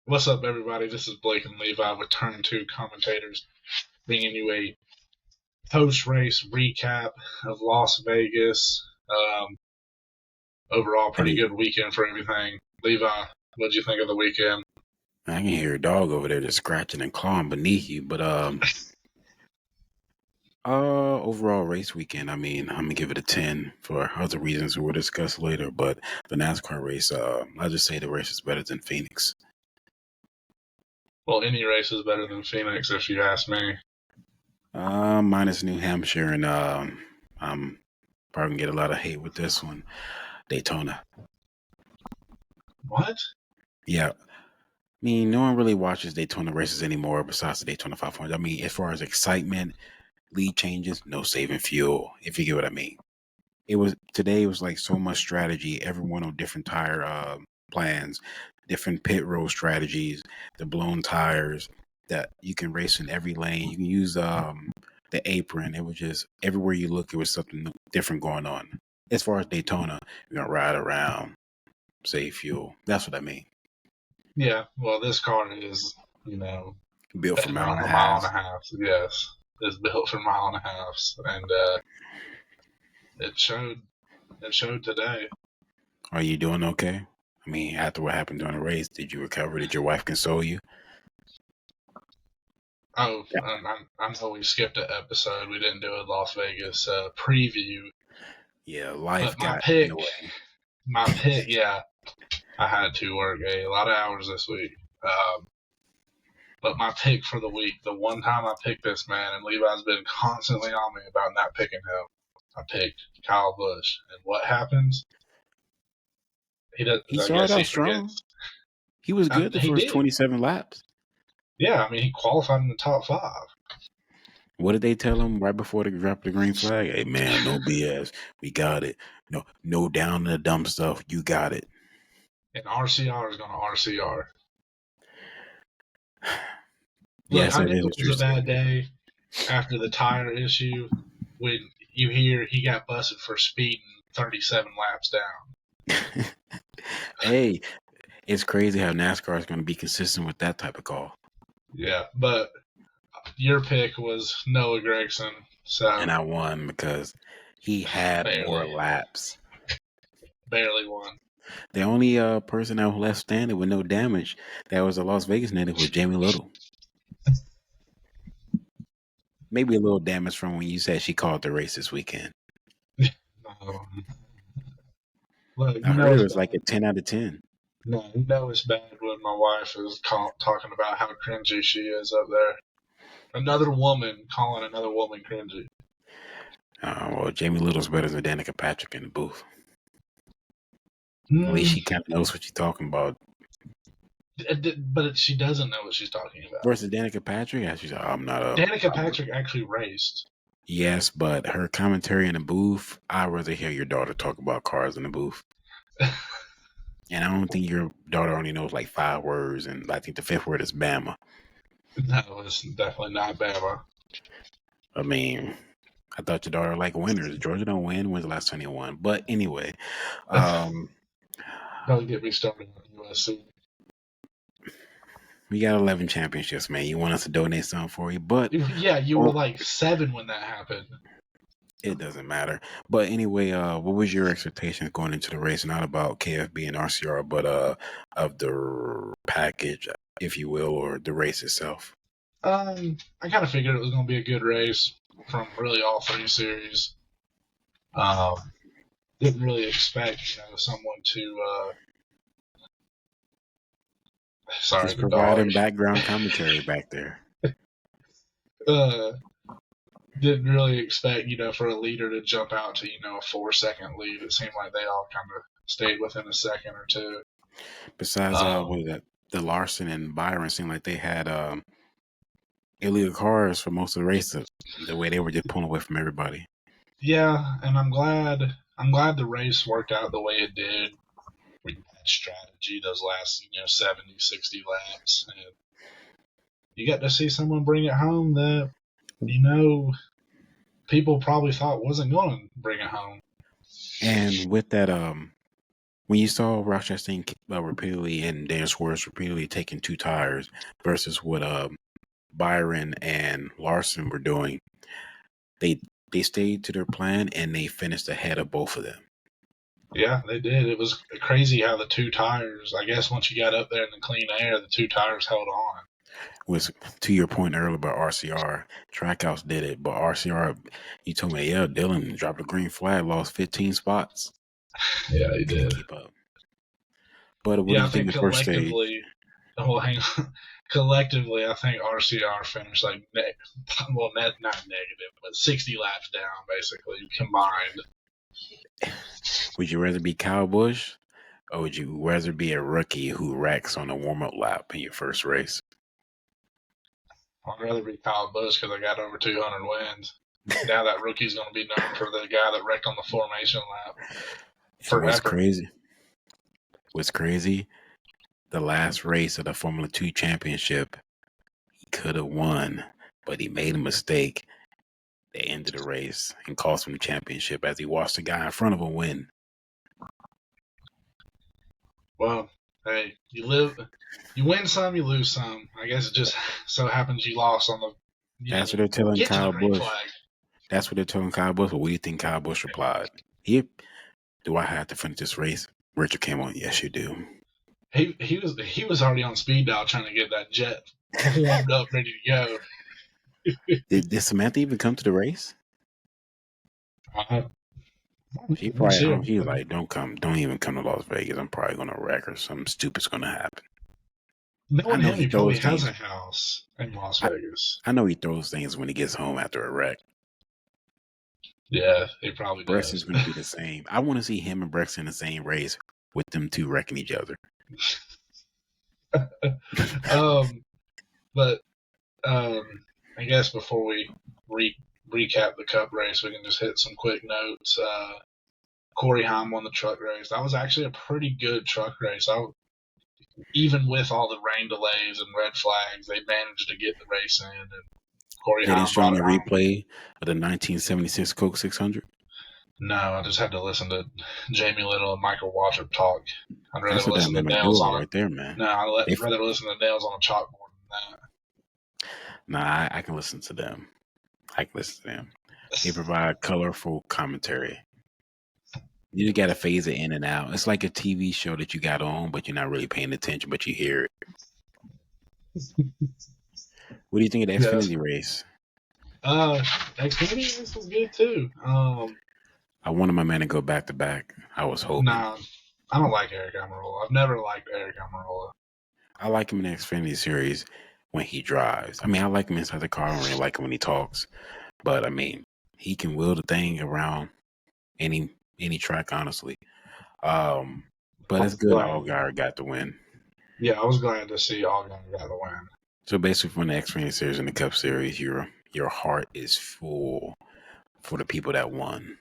What's up, everybody? This is Blake and Levi with Turn 2 Commentators, bringing you a post-race recap of Las Vegas. Overall, pretty Hey, good weekend for everything. Levi, what'd you think of the weekend? I can hear a dog over there just scratching and clawing beneath you. But overall race weekend, I mean, I'm gonna give it a 10 for other reasons we'll discuss later. But the NASCAR race, I'll just say the race is better than Phoenix. Well, any race is better than Phoenix, if you ask me. Minus New Hampshire, and I'm probably gonna get a lot of hate with this one. Daytona. What? Yeah. I mean, no one really watches Daytona races anymore besides the Daytona 500. I mean, as far as excitement, lead changes, no saving fuel, if you get what I mean. Today was like so much strategy, everyone on different tire plans, different pit road strategies, the blown tires that you can race in every lane. You can use the apron. It was just everywhere you look, it was something different going on. As far as Daytona, you're gonna ride around, save fuel. That's what I mean. Yeah, well, this car is, Built for been mile and around a a mile and half. a half. Yes, it's built for mile and a halves, and it showed. It showed today. Are you doing okay? I mean, after what happened during the race, did you recover? Did your wife console you? Oh, I know we skipped an episode. We didn't do a Las Vegas preview, Yeah, but life my got in the pick, way. yeah, I had to work a lot of hours this week. But my pick for the week, the one time I picked this man, and Levi's been constantly on me about not picking him. I picked Kyle Busch, and what happens? He does. He I started guess he out strong. forgets. He was good the He first did. 27 laps. Yeah, I mean, he qualified in the top five. What did they tell him right before they dropped the green flag? Hey man, no BS. We got it. No down to the dumb stuff. You got it. And RCR is going to RCR. Look, Yes, I that knew is a it was true a bad statement. day after the tire issue when you hear he got busted for speeding 37 laps down. Hey, it's crazy how NASCAR is going to be consistent with that type of call. Yeah, but your pick was Noah Gragson, so And I won because he had more barely, laps. barely won. The only person that was left standing with no damage that was a Las Vegas native was Jamie Little. Maybe a little damage from when you said she called the race this weekend. Look, I heard it was like a 10 out of 10. it's bad when my wife is talking about how cringy she is up there. Another woman calling another woman cringy. Well, Jamie Little's better than Danica Patrick in the booth. At least Mm, she kind of knows what you're talking about. but she doesn't know what she's talking about. Versus Danica Patrick, she's like, I'm not a. Danica Patrick actually raced. Yes, but her commentary in the booth, I'd rather hear your daughter talk about cars in the booth. And I don't think your daughter only knows like 5 words, and I think the 5th word is Bama. No, it's definitely not Bama. I mean, I thought your daughter liked winners. Georgia don't win. When's the last time they won? But anyway, Don't get me started on USC. we got 11 championships, man. You want us to donate some for you, but Yeah, you were like 7 when that happened. it doesn't matter. But anyway, what was your expectations going into the race? Not about KFB and RCR, but of the package, if you will, or the race itself. I kind of figured it was going to be a good race from really all 3 series. Didn't really expect, someone to. Sorry, He's the dog. providing background commentary back there. Uh, didn't really expect, for a leader to jump out to, a 4-second lead. It seemed like they all kind of stayed within a second or two. Besides, what was that? The Larson and Byron seemed like they had illegal cars for most of the race. The way they were just pulling away from everybody. Yeah, and I'm glad the race worked out the way it did. We had strategy those last 70, 60 laps, and you got to see someone bring it home that people probably thought wasn't going to bring it home. And with that When you saw Ross Chastain repeatedly and Dan Swerve repeatedly taking 2 tires versus what Byron and Larson were doing, they stayed to their plan and they finished ahead of both of them. Yeah, they did. It was crazy how the 2 tires, I guess once you got up there in the clean air, the 2 tires held on. Was to your point earlier about RCR, Trackhouse did it, but RCR, you told me, yeah, Dylan dropped a green flag, lost 15 spots. Yeah, he Couldn't did. keep up. But what Yeah, did I you think think of the first stage? hang on. Collectively, I think RCR finished like, well, not negative, but 60 laps down, basically, combined. Would you rather be Kyle Busch or would you rather be a rookie who wrecks on a warm up lap in your first race? I'd rather be Kyle Busch because I got over 200 wins. Now that rookie's going to be known for the guy that wrecked on the formation lap And what's forever. crazy? The last race of the Formula 2 championship, he could have won, but he made a mistake. They ended the race and cost him the championship as he watched the guy in front of him win. Well, hey, you win some, you lose some. I guess it just so happens you lost on the. That's what they're telling Get to the Kyle green Busch. flag. That's what they're telling Kyle Busch. But what do you think Kyle Busch replied? Do I have to finish this race? Richard came on. Yes, you do. He was already on speed dial trying to get that jet warmed up, ready to go. Did Samantha even come to the race? She probably she's like, don't even come to Las Vegas. I'm probably gonna wreck or something stupid's gonna happen. Knowing him, he probably has a house in Las Vegas. I know he throws things when he gets home after a wreck. Yeah, he probably does. Brexton's gonna be the same. I want to see him and Brexton in the same race with them two wrecking each other. But I guess before we recap the Cup race, we can just hit some quick notes. Corey Heim won the truck race. That was actually a pretty good truck race. Even with all the rain delays and red flags, they managed to get the race in. And Corey Heim didn't show on the replay of the 1976 Coke 600. No, I just had to listen to Jamie Little and Michael Waltrip talk. I'd rather listen to nails nails on right there, man. No, I'd rather listen to nails on a chalkboard than that. Nah, I can listen to them. They provide colorful commentary. You got to phase it in and out. It's like a TV show that you got on, but you're not really paying attention, but you hear it. What do you think of the Xfinity race? Xfinity race was good too. I wanted my man to go back to back. I was hoping. Nah, I don't like Eric Almirola. I've never liked Eric Almirola. I like him in the Xfinity series when he drives. I mean, I like him inside the car. I don't really like him when he talks. But, I mean, he can wheel the thing around any track, honestly. But it's good Allgaier got the win. Yeah, I was glad to see Allgaier got the win. So, basically, from the Xfinity series and the Cup series, your heart is full for the people that won.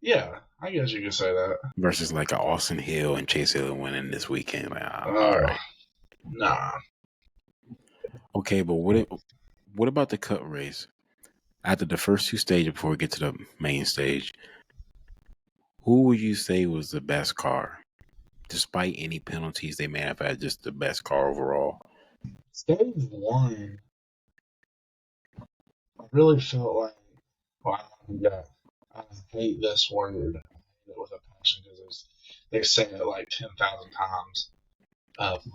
Yeah, I guess you could say that. Versus like an Austin Hill and Chase Hill winning this weekend. Like, all right. Nah. Okay, but what about the Cup race? After the first two stages before we get to the main stage, who would you say was the best car? Despite any penalties they may have had, just the best car overall. Stage one, I really felt like, I hate this word. I hate it with a passion because they say it like 10,000 times.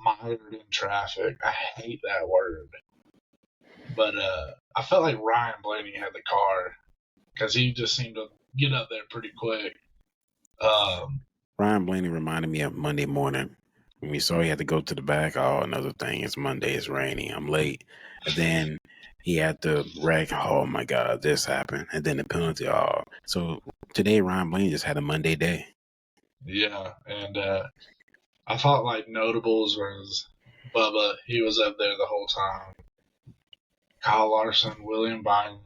Mired in traffic. I hate that word. But I felt like Ryan Blaney had the car because he just seemed to get up there pretty quick. Ryan Blaney reminded me of Monday morning when we saw he had to go to the back. Oh, another thing. It's Monday. It's rainy. I'm late. And then he had to wreck. Oh, my God, this happened. And then the penalty. Oh, so today Ryan Blaney just had a Monday day. Yeah, and I thought like notables was Bubba. He was up there the whole time. Kyle Larson, William Byron.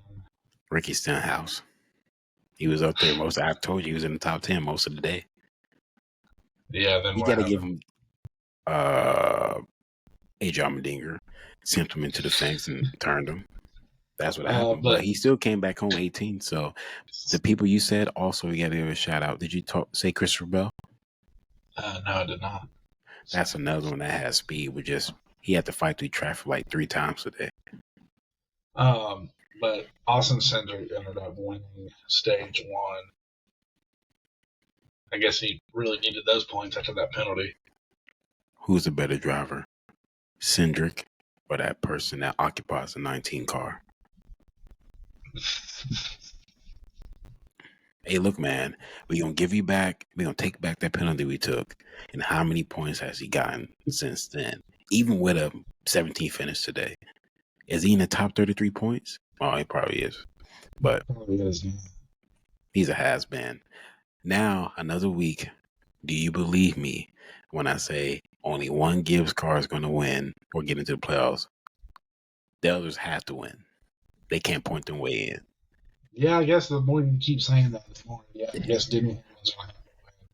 Ricky Stenhouse. He was up there most. I told you he was in the top 10 most of the day. Yeah, then you got to give him AJ Allmendinger sent him into the fence and turned him. That's what happened. But he still came back home 18. So the people you said also, you got to give a shout out. Did you say Christopher Bell? No, I did not. That's another one that has speed. He had to fight through traffic like 3 times today. But Austin Cindric ended up winning stage one. I guess he really needed those points after that penalty. Who's a better driver, Cindric or that person that occupies the 19 car? Hey, look, man, we're going to give you back. We're going to take back that penalty we took. And how many points has he gotten since then? Even with a 17th finish today. Is he in the top 33 points? Oh, he probably is. But he's a has-been. Now, another week. Do you believe me when I say only one Gibbs car is going to win or get into the playoffs? The others have to win. They can't point their way in. Yeah, I guess the more you keep saying that, the more, yeah, I guess Denny Hamlin's going to have to win.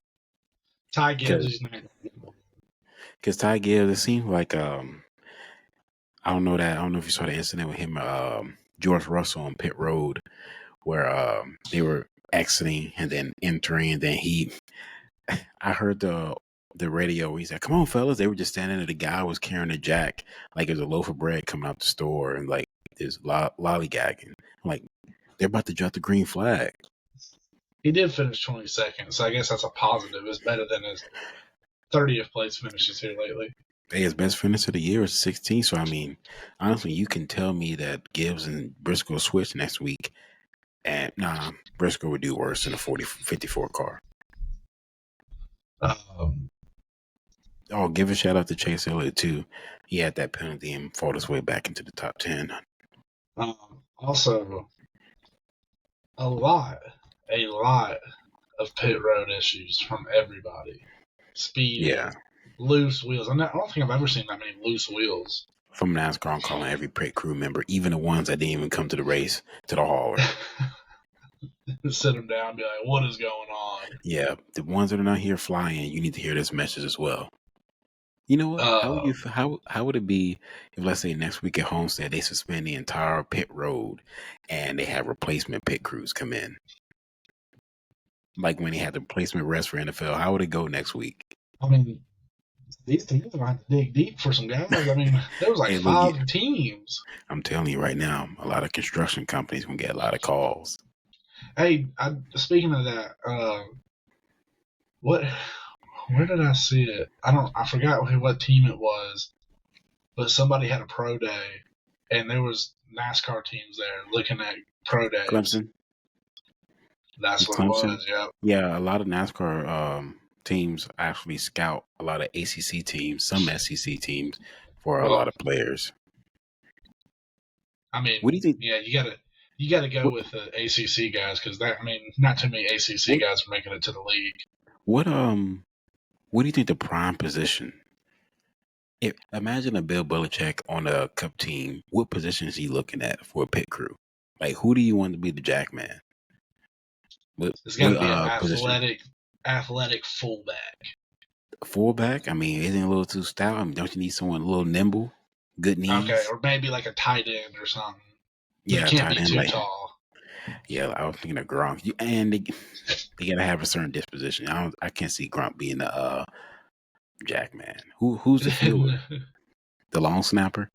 Ty Gibbs is not going to get one. Because Ty Gibbs, it seems like I don't know if you saw the incident with him, George Russell on pit road, where they were exiting and then entering, and then I heard the radio. He said, "Come on, fellas!" They were just standing there. The guy was carrying a jack like it was a loaf of bread coming out the store, and like this lollygagging. Like they're about to drop the green flag. He did finish 22nd, so I guess that's a positive. It's better than his 30th place finishes here lately. Hey, his best finish of the year is 16. So I mean, honestly, you can tell me that Gibbs and Briscoe switch next week, and Briscoe would do worse than a 54 car. Give a shout out to Chase Elliott too. He had that penalty and fought his way back into the top 10. Also, a lot of pit road issues from everybody. Speed, loose wheels. I don't think I've ever seen that many loose wheels. From NASCAR, I'm calling every pit crew member, even the ones that didn't even come to the race, to the hauler. Sit them down and be like, what is going on? Yeah, the ones that are not here flying, you need to hear this message as well. You know what? How would it be if, let's say, next week at Homestead, they suspend the entire pit road and they have replacement pit crews come in? Like when they had the replacement rest for NFL, how would it go next week? I mean, these teams are going to have to dig deep for some guys. I mean, there was like 5 teams. I'm telling you right now, a lot of construction companies will get a lot of calls. Hey, speaking of that, where did I see it? I forgot what team it was, but somebody had a pro day, and there was NASCAR teams there looking at pro days. Clemson. That's what Clemson? It was. Yeah. Yeah, a lot of NASCAR teams actually scout a lot of ACC teams, some SEC teams, for a lot of players. I mean, what do you think? Yeah, you gotta go with the ACC guys because not too many ACC guys are making it to the league. What do you think the prime position? Imagine a Bill Belichick on a Cup team. What position is he looking at for a pit crew? Like, who do you want to be the jack man? It's got to be an athletic fullback. Fullback? I mean, isn't it a little too stout? I mean, don't you need someone a little nimble, good knees? Okay, or maybe like a tight end or something. Yeah, you can't be too tall. Yeah, I was thinking of Gronk. And they gotta have a certain disposition. I can't see Gronk being the jack man. Who's the fielder? The long snapper?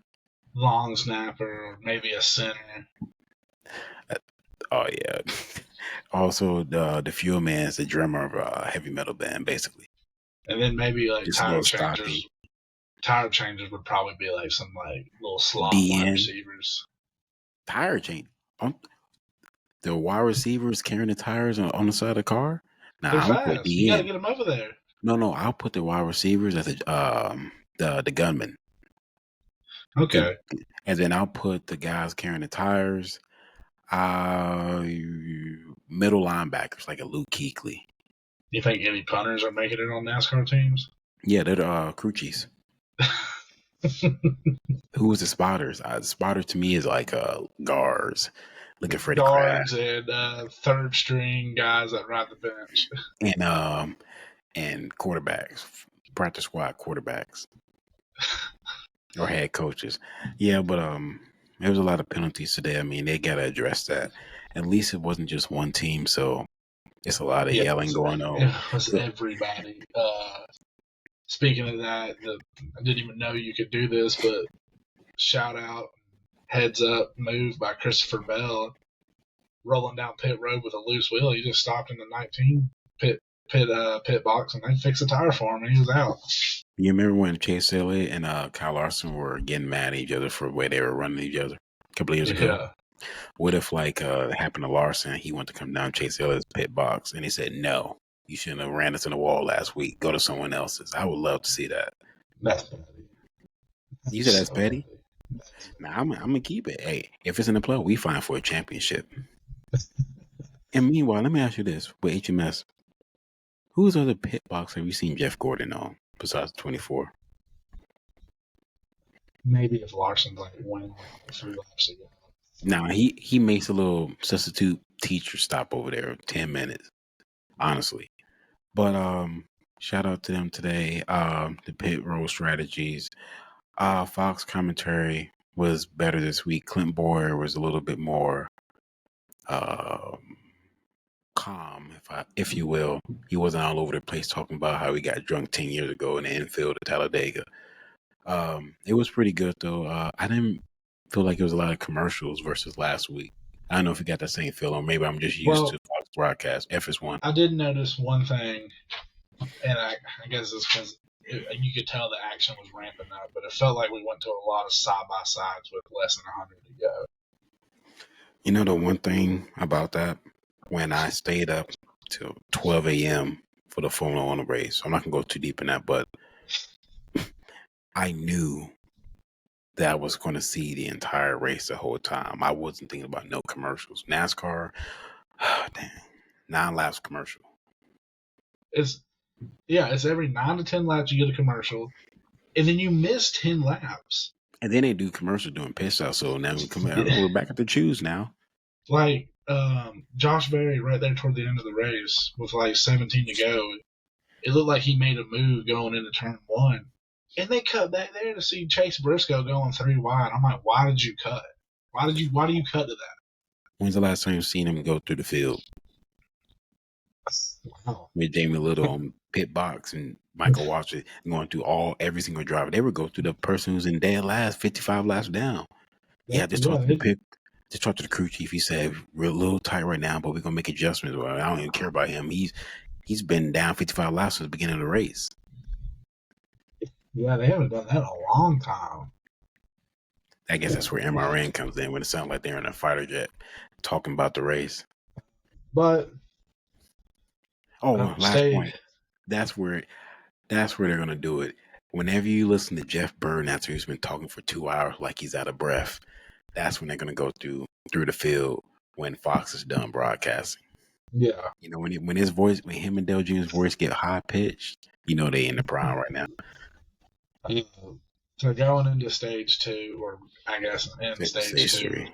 Long snapper, maybe a center. Oh yeah. Also, the fuel man is the drummer of a heavy metal band, basically. And then maybe like tire changers. Tire changers would probably be like some like little slot wide receivers. Tire change. The wide receivers carrying the tires on the side of the car. They're fast. You got to get them over there. No, I'll put the wide receivers as the gunman. Okay. And then I'll put the guys carrying the tires, middle linebackers like a Luke Kuechly. You think any punters are making it on NASCAR teams? Yeah, they're the crew chiefs. Who was the spotters? The spotter to me is like guards. Look at Freddie guards Kraft. And third string guys that ride the bench. And quarterbacks, practice squad quarterbacks, or head coaches. Yeah, but there was a lot of penalties today. I mean, they gotta address that. At least it wasn't just one team. So It's a lot of Yeah, yelling going on. it was everybody. Speaking of that, I didn't even know you could do this, but shout out, heads up move by Christopher Bell, rolling down pit road with a loose wheel. He just stopped in the 19 pit box, and they fixed the tire for him, and he was out. You remember when Chase Elliott and Kyle Larson were getting mad at each other for the way they were running each other a couple of years ago? Yeah. What if it happened to Larson? He wanted to come down Chase Elliott's pit box, and he said, "No, you shouldn't have ran us in the wall last week. Go to someone else's." I would love to see that. That's petty. You said that's petty? Now I'm gonna keep it. Hey, if it's in the play, we fight for a championship. And meanwhile, let me ask you this: with HMS, whose other pit box have you seen Jeff Gordon on besides 24? Maybe if Larson's like winning 3 laps ago. Now he makes a little substitute teacher stop over there, 10 minutes, honestly. But shout out to them today. The pit road strategies. Fox commentary was better this week. Clint Boyer was a little bit more calm, if you will. He wasn't all over the place talking about how he got drunk 10 years ago in the infield at Talladega. It was pretty good though. I didn't feel like it was a lot of commercials versus last week. I don't know if you got that same feel, or maybe I'm just used to Fox broadcast. FS1. I did notice one thing, and I guess it's because you could tell the action was ramping up, but it felt like we went to a lot of side-by-sides with less than 100 to go. You know the one thing about that, when I stayed up till 12 a.m. for the Formula One race, I'm not going to go too deep in that, but I knew that I was going to see the entire race the whole time. I wasn't thinking about no commercials. NASCAR, damn, 9 laps commercial. It's every 9 to 10 laps you get a commercial, and then you miss 10 laps. And then they do commercials during pit stop, so now we're back at the choose now. Like Josh Berry right there toward the end of the race with like 17 to go, it looked like he made a move going into turn 1. And they cut back there to see Chase Briscoe going 3 wide. I'm like, why did you cut? Why do you cut to that? When's the last time you've seen him go through the field? Wow. With Jamie Little on pit box and Michael Watson going through every single driver. They would go through the person who's in dead last, 55 laps down. Just talk to the crew chief. He said, we're a little tight right now, but we're gonna make adjustments. Well, I don't even care about him. He's been down 55 laps since the beginning of the race. Yeah, they haven't done that in a long time. I guess that's where MRN comes in, when it sounds like they're in a fighter jet talking about the race. But last point. That's where they're gonna do it. Whenever you listen to Jeff Burton after he's been talking for 2 hours like he's out of breath, that's when they're gonna go through the field when Fox is done broadcasting. Yeah. You know, when him and Dale Jr.'s voice get high pitched, you know they in the prime right now. So going into stage 2, or I guess in stage 2. 3.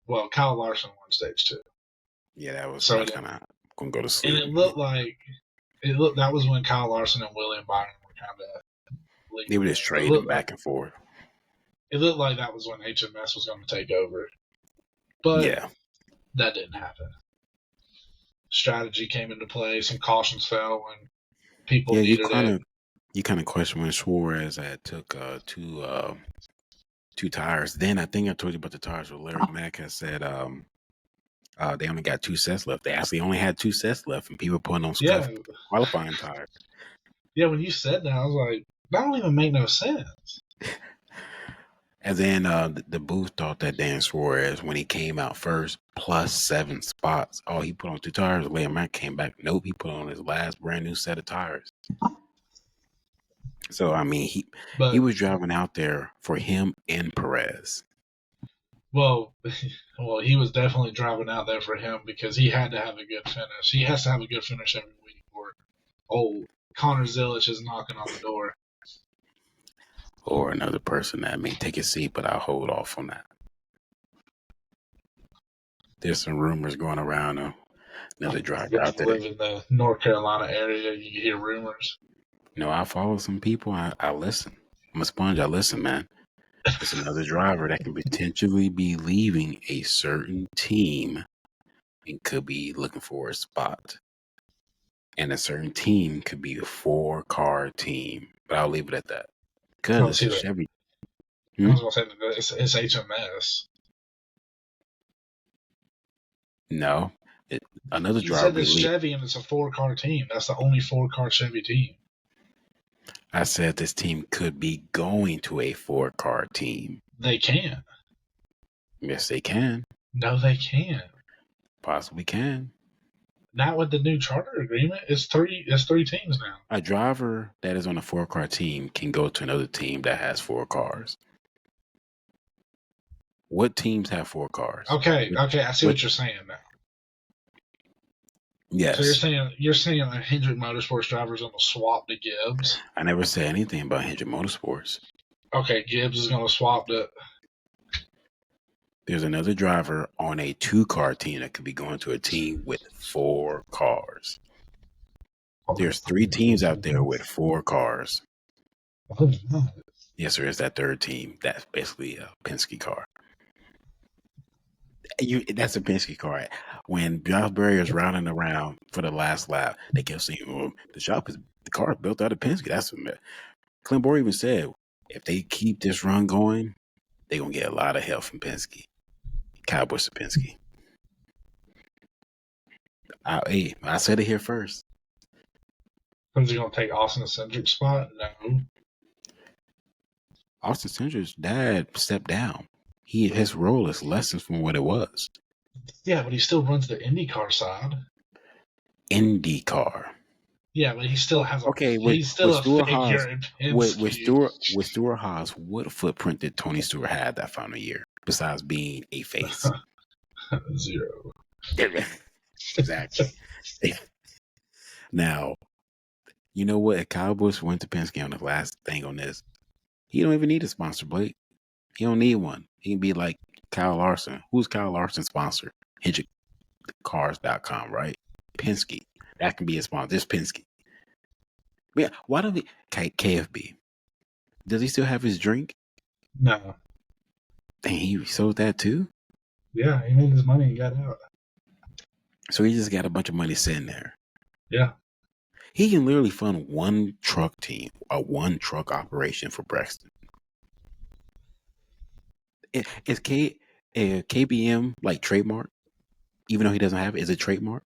Well, Kyle Larson won stage 2. Yeah, that was kind of gonna go to sleep. And it looked that was when Kyle Larson and William Byron were kind of. They were just trading back and forth. It looked like that was when HMS was going to take over, but that didn't happen. Strategy came into play. Some cautions fell when people needed it. You kind of question when Suarez took two tires. Then I think I told you about the tires where Larry Mack has said they only got 2 sets left. They actually only had 2 sets left, and people putting on qualifying tires. Yeah, when you said that, I was like, that don't even make no sense. And then the booth thought that Dan Suarez, when he came out first, plus 7 spots, he put on 2 tires. Larry Mack came back. Nope, he put on his last brand new set of tires. So, I mean, he was driving out there for him and Perez. Well, he was definitely driving out there for him because he had to have a good finish. He has to have a good finish every week, or Connor Zilisch is knocking on the door. Or another person that may take a seat, but I'll hold off on that. There's some rumors going around. Another driver out there. Live in the North Carolina area, you hear rumors. No, I follow some people. I listen. I'm a sponge. I listen, man. There's another driver that can potentially be leaving a certain team and could be looking for a spot. And a certain team could be a 4-car team. But I'll leave it at that. Because Oh, it's see a that. Chevy. I was gonna say it's HMS. No. Another You driver said be it's lead. Chevy and it's a 4-car team. That's the only 4-car Chevy team. I said this team could be going to a 4-car team. They can't. Yes, they can. No, they can't. Possibly can. Not with the new charter agreement. It's three teams now. A driver that is on a 4-car team can go to another team that has 4 cars. What teams have 4 cars? Okay, I see what you're saying now. Yes. So you're saying that Hendrick Motorsports drivers going to swap to Gibbs? I never said anything about Hendrick Motorsports. Okay, Gibbs is going to swap to. There's another driver on a 2-car team that could be going to a team with 4 cars. There's 3 teams out there with 4 cars. Yes, there is that third team. That's basically a Penske car. That's a Penske car. When Josh Berry is rounding around for the last lap, they kept saying, "Well, the car is built out of Penske." That's what Clint Boyer even said. If they keep this run going, they're gonna get a lot of help from Penske. Cowboys to Penske. I said it here first. Who's he going to take Austin Cindric's spot? No. Austin Cindric's dad stepped down. His role is lessened from what it was. Yeah, but he still runs the IndyCar side. IndyCar. Yeah, but he still has a. Okay, he's still a Stewart figure Haas, in Penske. with Stewart Haas, what footprint did Tony Stewart have that final year besides being a face? 0. Exactly. Now, you know what? If Kyle Busch went to Penske on the last thing on this, he don't even need a sponsor, Blake. He don't need one. He can be like Kyle Larson. Who's Kyle Larson's sponsor? HendrickCars.com, right? Penske. That can be a sponsor. Just Penske. Yeah. Why don't we KFB? Does he still have his drink? No. Dang, he sold that too? Yeah, he made his money. He got out. So he just got a bunch of money sitting there. Yeah. He can literally fund one truck team, a 1-truck operation for Braxton. Is KBM like trademark? Even though he doesn't have it, is it trademark?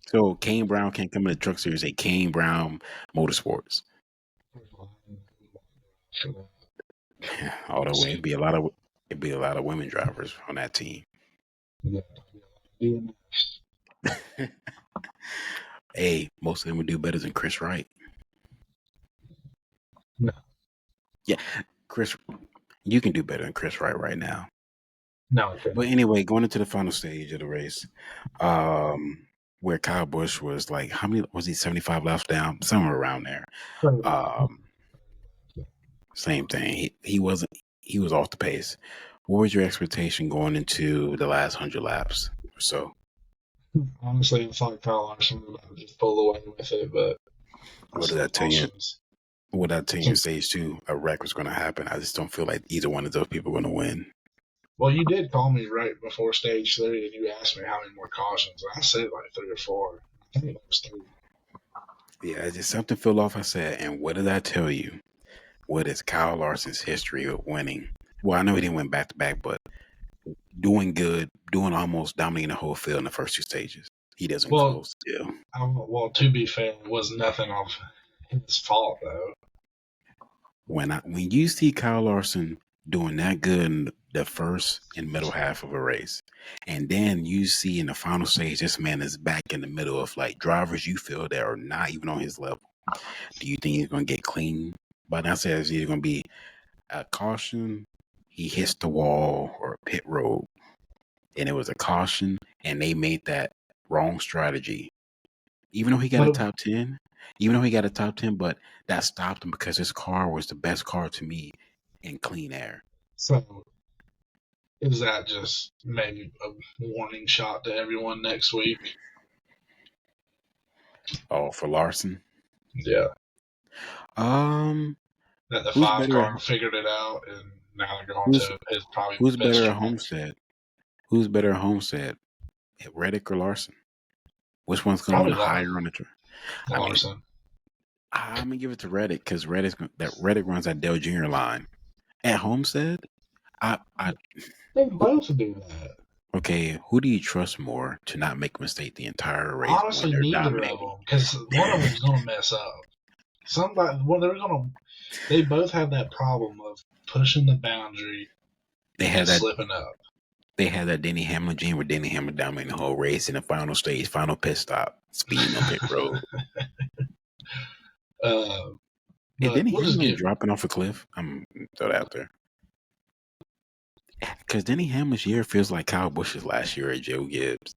So Kane Brown can't come in the truck series. Say Kane Brown Motorsports. All the way, it'd be a lot of women drivers on that team. Hey, most of them would do better than Chris Wright. No. Yeah, Chris, you can do better than Chris Wright right now. No. But anyway, going into the final stage of the race, where Kyle Busch was like, how many was he? 75 laps down, somewhere around there. Same thing. He was off the pace. What was your expectation going into the last 100 laps or so? Honestly, I thought Kyle Larson would just pull away with it, but what did that tell you? What did that tell you in stage 2? A wreck was going to happen. I just don't feel like either one of those people are going to win. Well, you did call me right before stage 3, and you asked me how many more cautions. I said like 3 or 4. I think it was 3. Yeah, just something fell off. I said, and what did I tell you? What is Kyle Larson's history of winning? Well, I know he didn't win back-to-back, but doing good, doing almost dominating the whole field in the first 2 stages. He doesn't close still. Well, to be fair, it was nothing of his fault, though. When you see Kyle Larson doing that good in the first and middle half of a race, and then you see in the final stage, this man is back in the middle of like drivers you feel that are not even on his level. Do you think he's going to get clean? But I said it's either going to be a caution, he hits the wall, or a pit road. And it was a caution, and they made that wrong strategy. Even though he got a top 10, but that stopped him because his car was the best car to me in clean air. So is that just maybe a warning shot to everyone next week? Oh, for Larson? Yeah. That the 5 car figured it out, and now they're going to his probably who's best better at chance. Homestead? Who's better at Homestead, Reddick or Larson? Which one's going to win Probably higher on the track? I mean, Larson. I'm gonna give it to Reddick because Reddick runs that Dale Jr. line at Homestead. I They both do that. okay. Who do you trust more to not make a mistake the entire race when Honestly, they're neither of dominating? them, because one of them's going to mess up. They both have that problem of pushing the boundary They and had that. slipping up. They had that Denny Hamlin gene where Denny Hamlin dominated the whole race in the final stage, final pit stop, speeding on pit road. uh, Is but Denny we'll just Hamlin get. dropping off a cliff? I'm gonna throw that out there. Because Denny Hamlin's year feels like Kyle Busch's last year at Joe Gibbs.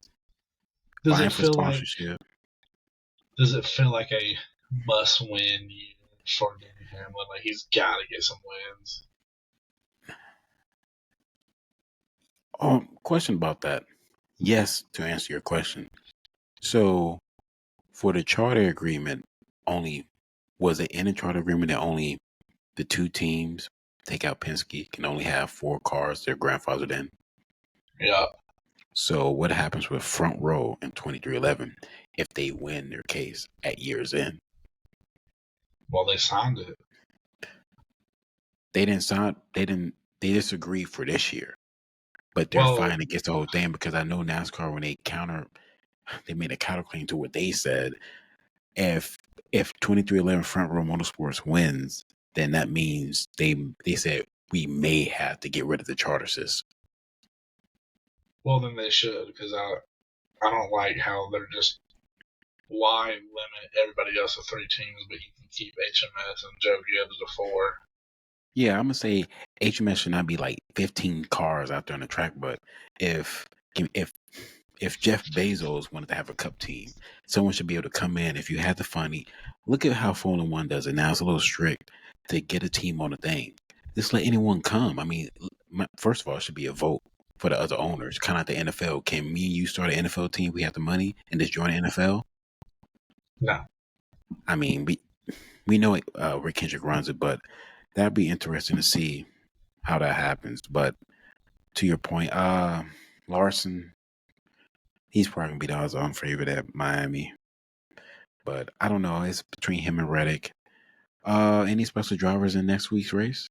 Does Vying it for feel like? sponsorship. Does it feel like a must-win year for Denny Hamlin? Like he's got to get some wins. Question about that. Yes, to answer your question. So, for the charter agreement, only was it in a charter agreement that only the two teams, take out Penske, can only have 4 cars they're grandfathered in? Yeah. So, what happens with Front Row in 2311 if they win their case at year's end? Well, they signed it. They didn't sign. They disagree for this year, but they're fighting against the whole thing because I know NASCAR when they made a counterclaim to what they said. If 2311 Front Row Motorsports wins, then that means they said we may have to get rid of the charter system. Well, then they should, because I don't like how they're just why limit everybody else to 3 teams, but you can keep HMS and Joe Gibbs to 4. Yeah, I'm gonna say HMS should not be like 15 cars out there on the track, but if Jeff Bezos wanted to have a cup team, someone should be able to come in. If you had the funny, look at how Formula One does it now. It's a little strict to get a team on the thing. Just let anyone come. I mean, first of all, it should be a vote for the other owners, kind of like the NFL. Can me and you start an NFL team? We have the money and just join the NFL? No. I mean, we know Rick Kendrick runs it, but that'd be interesting to see how that happens. But to your point, Larson, he's probably gonna be the odds-on favorite at Miami. But I don't know. It's between him and Reddick. Any special drivers in next week's race?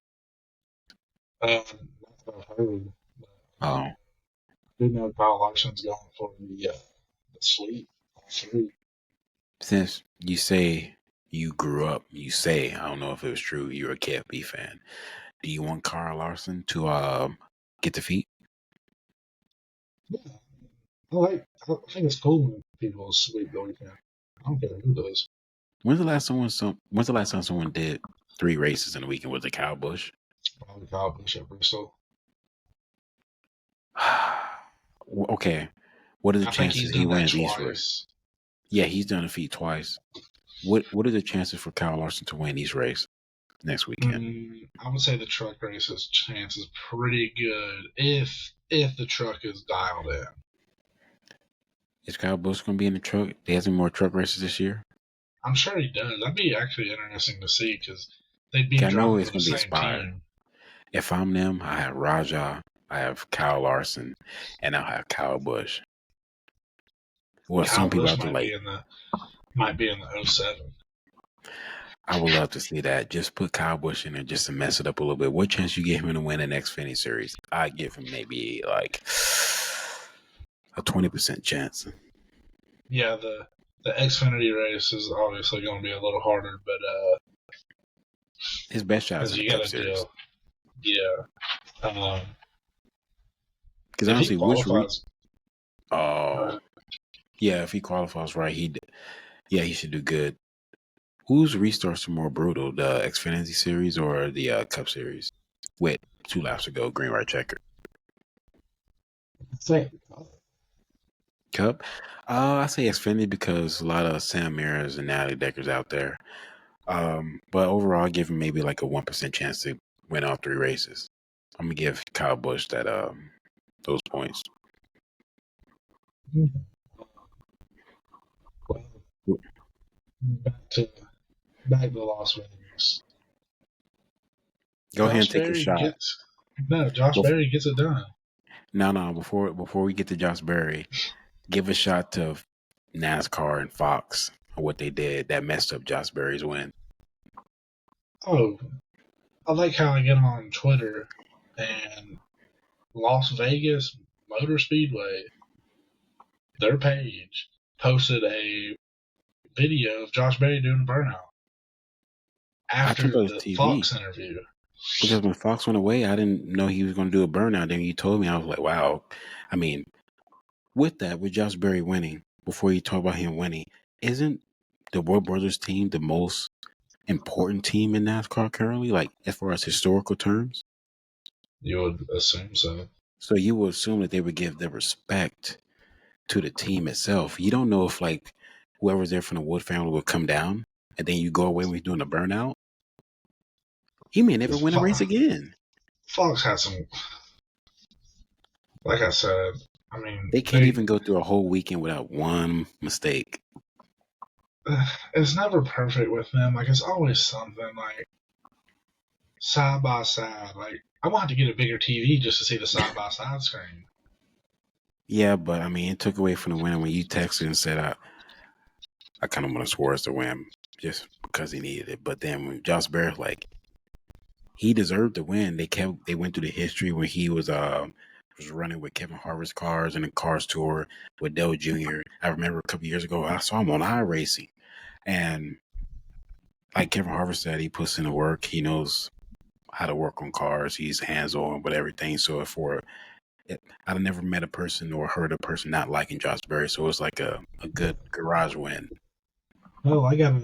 That's what I've heard. Oh, Do know Kyle Larson's going for the sweep. since you say you grew up, I don't know if it was true, you're a KFB fan. Do you want Kyle Larson to get the feet? Yeah. I think it's cool when people sweep the weekend. I don't care who does. When's the last time someone did 3 races in a weekend? Was it Kyle Busch? Probably Kyle Busch at Bristol. Okay. What are the I think he's chances he done that wins East twice. race? Yeah, he's done a feat twice. What are the chances for Kyle Larson to win East race next weekend? I would say the truck race's chance is pretty good if the truck is dialed in. Is Kyle Busch going to be in the truck? He has any more truck races this year? I'm sure he does. That'd be actually interesting to see because they'd be I know driving it's for the going to be same Aspire. team. If I'm them, I have Raja, I have Kyle Larson, and I'll have Kyle Busch. Well, Kyle some people Busch have to might be in the 07. I would love to see that. Just put Kyle Busch in there just to mess it up a little bit. What chance you give him to win the next Xfinity Series? I give him maybe like a 20% chance. Yeah, the Xfinity race is obviously going to be a little harder, but his best shot is in the Cup a Series. deal. Yeah. Because honestly, qualifies, yeah, if he qualifies right, he should do good. Whose restarts are more brutal, the Xfinity Series or the Cup Series? With 2 laps to go, green, white, checker. Cup. I say Xfinity because a lot of Sam Mirrors and Natalie Decker's out there. But overall, I give him maybe like a 1% chance to win all 3 races. I'm gonna give Kyle Busch that those points. Well, back to Las Vegas. Go ahead and take your shot. Josh Berry gets it done. No. Before we get to Josh Berry, give a shot to NASCAR and Fox on what they did that messed up Josh Berry's win. Oh, I like how I get on Twitter and Las Vegas Motor Speedway, their page, posted a video of Josh Berry doing a burnout I thought after that was the TV Fox interview. because when Fox went away, I didn't know he was going to do a burnout. Then you told me, I was like, wow. I mean, with Josh Berry winning, before you talk about him winning, isn't the Wood Brothers team the most important team in NASCAR currently, like as far as historical terms? You would assume so. So you would assume that they would give the respect to the team itself. You don't know if like whoever's there from the Wood family would come down and then you go away when he's doing a burnout. He may never win a race again. Fox had some, like I said, I mean, They can't even go through a whole weekend without one mistake. it's never perfect with them. Like, it's always something, like, side by side. Like, I want to get a bigger TV just to see the side by side screen. Yeah, but I mean, it took away from the win when you texted and said, I kind of want to Suarez to win just because he needed it. But then when Josh Berry, like, he deserved to win. They went through the history when he was running with Kevin Harvick's cars and the Cars Tour with Dale Jr. I remember a couple years ago I saw him on iRacing, and like Kevin Harvick said, he puts in the work. He knows how to work on cars. He's hands on with everything. So I've never met a person or heard a person not liking Josh Berry. So it's like a good garage win. Oh, I got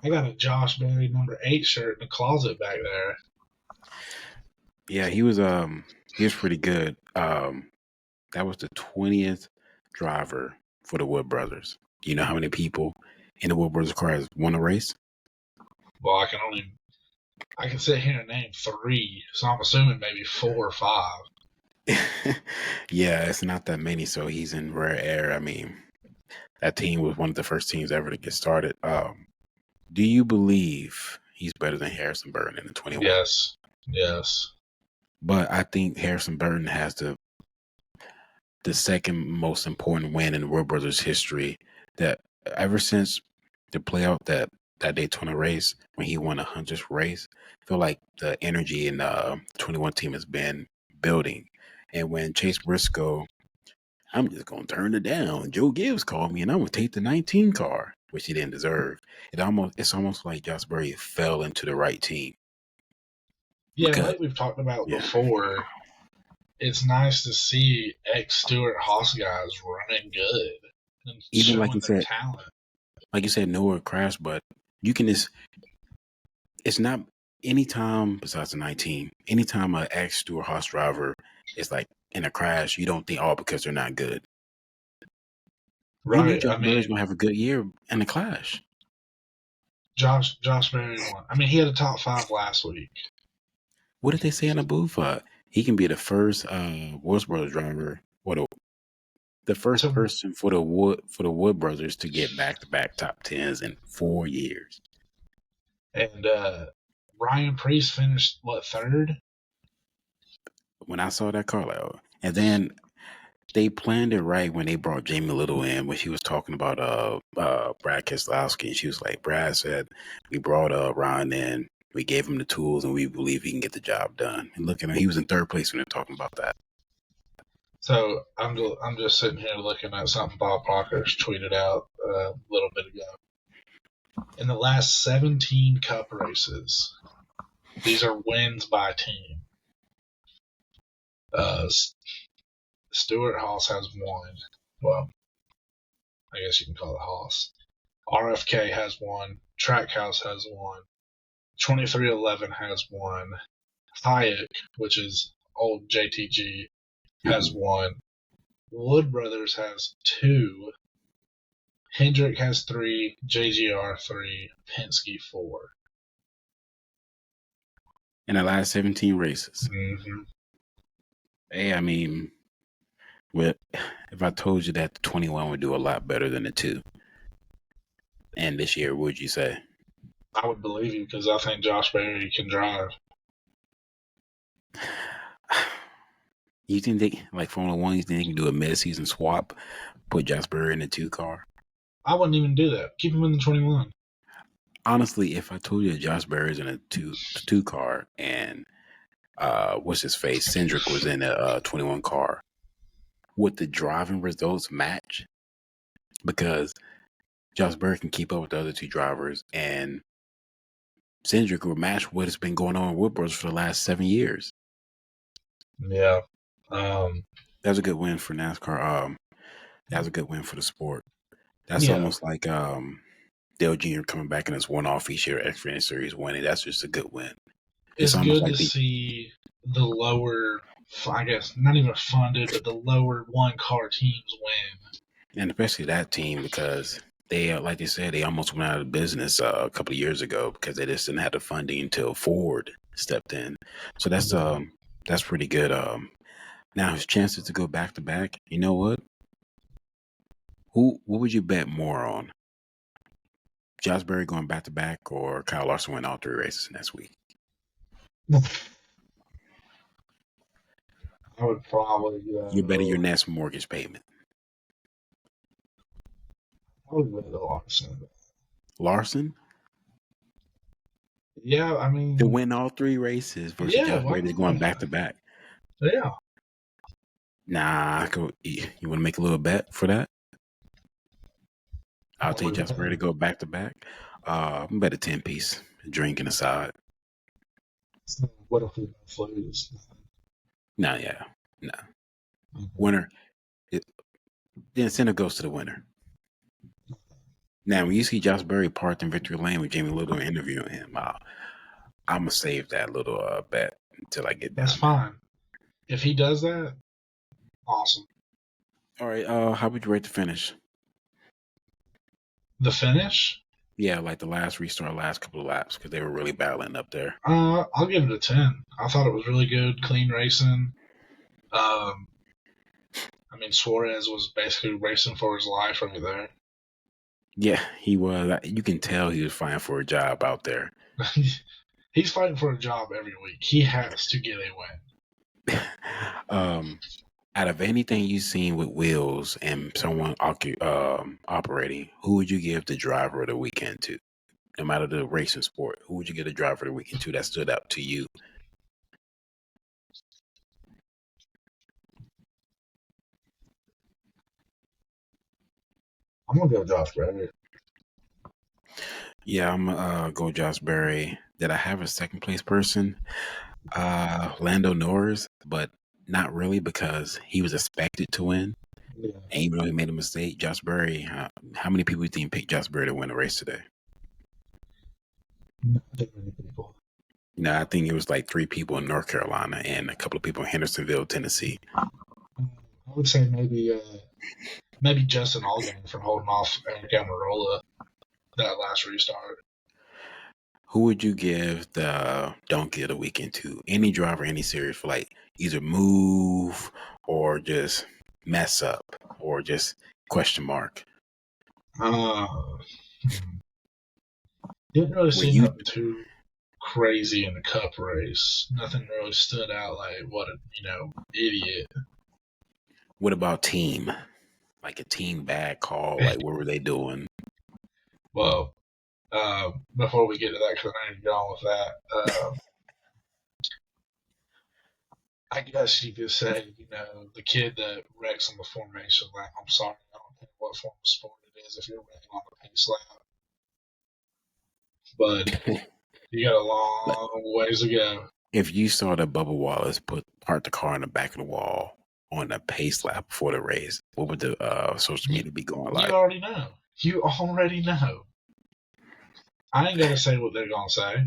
a Josh Berry number 8 shirt in the closet back there. Yeah, he was pretty good. That was the 20th driver for the Wood Brothers. You know how many people in the Wood Brothers car has won a race? Well, I can sit here and name 3, so I'm assuming maybe 4 or 5. Yeah, it's not that many, so he's in rare air. I mean, that team was one of the first teams ever to get started. Do you believe he's better than Harrison Burton in the 21? Yes. But I think Harrison Burton has the second most important win in the Wood Brothers history. That ever since the playout that Daytona race when he won a 100th race, I feel like the energy in the 21 team has been building. And when Chase Briscoe, I'm just gonna turn it down. Joe Gibbs called me, and I'm gonna take the 19 car, which he didn't deserve. It's almost like Josh Berry fell into the right team Yeah, because like we've talked about yeah, before, it's nice to see ex-Stewart Haas guys running good and even showing their talent. like you said, nowhere crash, but you can just. It's not anytime besides the 19. Anytime an ex Stewart Haas driver is like in a crash, you don't think because they're not good. You knew Right. Josh I Berry's mean, gonna have a good year in the clash. Josh Berry won. I mean, he had a top 5 last week. What did they say in the booth? He can be the first Woods Brothers driver, the first So, person for the Wood Brothers to get back-to-back top 10s in 4 years. and Ryan Preece finished what, 3rd? When I saw that car, and then they planned it right when they brought Jamie Little in when she was talking about Brad Keselowski, and she was like, Brad said we brought Ryan in, we gave him the tools, and we believe he can get the job done. And look at him, he was in 3rd place when they're talking about that. So I'm just sitting here looking at something Bob Proctor's tweeted out a little bit ago. In the last 17 Cup races, these are wins by team. Stewart Haas has won. Well, I guess you can call it Haas. RFK has won. Trackhouse has won. 2311 has won. Hayek, which is old JTG, has won. Wood Brothers has 2. Hendrick has 3. JGR 3. Penske 4. In the last 17 races. Mm-hmm. Hey, I mean, if I told you that the 21 would do a lot better than the 2, and this year, what would you say? I would believe you because I think Josh Berry can drive. You think they like Formula One? You think they can do a mid-season swap? Put Jasper in the 2 car? I wouldn't even do that. Keep him in the 21. Honestly, if I told you Josh Berry's in a two car and what's his face, Cindric was in a 21 car, would the driving results match? Because Josh Berry can keep up with the other two drivers, and Cindric will match what has been going on in Woodbridge for the last 7 years. Yeah. That was a good win for NASCAR. That was a good win for the sport. That's Yeah. almost like Dale Jr. coming back in his one-off each year Xfinity Series winning. That's just a good win. It's It's almost good like to see the lower, I guess, not even funded, but the lower one car teams win. and especially that team because they, like they said, they almost went out of business a couple of years ago because they just didn't have the funding until Ford stepped in. So that's pretty good. Now his chances to go back to back. You know what? What would you bet more on? Josh Berry going back to back or Kyle Larson win all 3 races next week? I would probably You're betting your go. next mortgage payment. I would go to Larson. Larson Yeah, I to mean, win all 3 races versus yeah, Josh why Berry just going back to not? back. Yeah. Nah, you want to make a little bet for that? I'll What take would Josh Berry to happen? go back to back. Bet a 10-piece, drinking aside. What if we both lose? Nah, yeah, nah. Okay. Winner. The incentive goes to the winner. Now, when you see Josh Berry parked in Victory Lane with Jamie Little interviewing him, I'm gonna save that little bet until I get That's down there. fine. If he does that, awesome. All right. How would you rate the finish? The finish, Yeah, like the last restart, last couple of laps, because they were really battling up there. I'll give it a 10. I thought it was really good, clean racing. Um, I mean, Suarez was basically racing for his life right there. Yeah, he was. You can tell he was fighting for a job out there. He's fighting for a job every week. He has to get a win. Out of anything you've seen with wheels and someone operating, who would you give the driver of the weekend to? No matter the racing sport, who would you give the driver of the weekend to that stood out to you? I'm gonna go Josh Berry. Yeah, I'm go Josh Berry. Did I have a second place person? Lando Norris, but not really because he was expected to win. Yeah, And even though he made a mistake, Josh Berry, how many people do you think picked Josh Berry to win the race today? not too many people. I think it was like 3 people in North Carolina and a couple of people in Hendersonville, Tennessee. I would say maybe Justin Allgaier for holding off Eric Almirola that last restart. Who would you give the donkey of the weekend to? Any driver, any series for like either move or just mess up or just question mark? Uh, didn't really Were see you nothing too crazy in the Cup race. Nothing really stood out like what a idiot. what about team? Like a team bad call? Like what were they doing? Well, before we get to that, because I need to get on with that, I guess you could say, the kid that wrecks on the formation lap. I'm sorry, I don't care what form of sport it is if you're wrecking on the pace lap, but you got a Like long ways to go. if you saw that Bubba Wallace park the car in the back of the wall on a pace lap before the race, what would the social You, media be going you like? already know. You already know. I ain't got to say what they're going to say.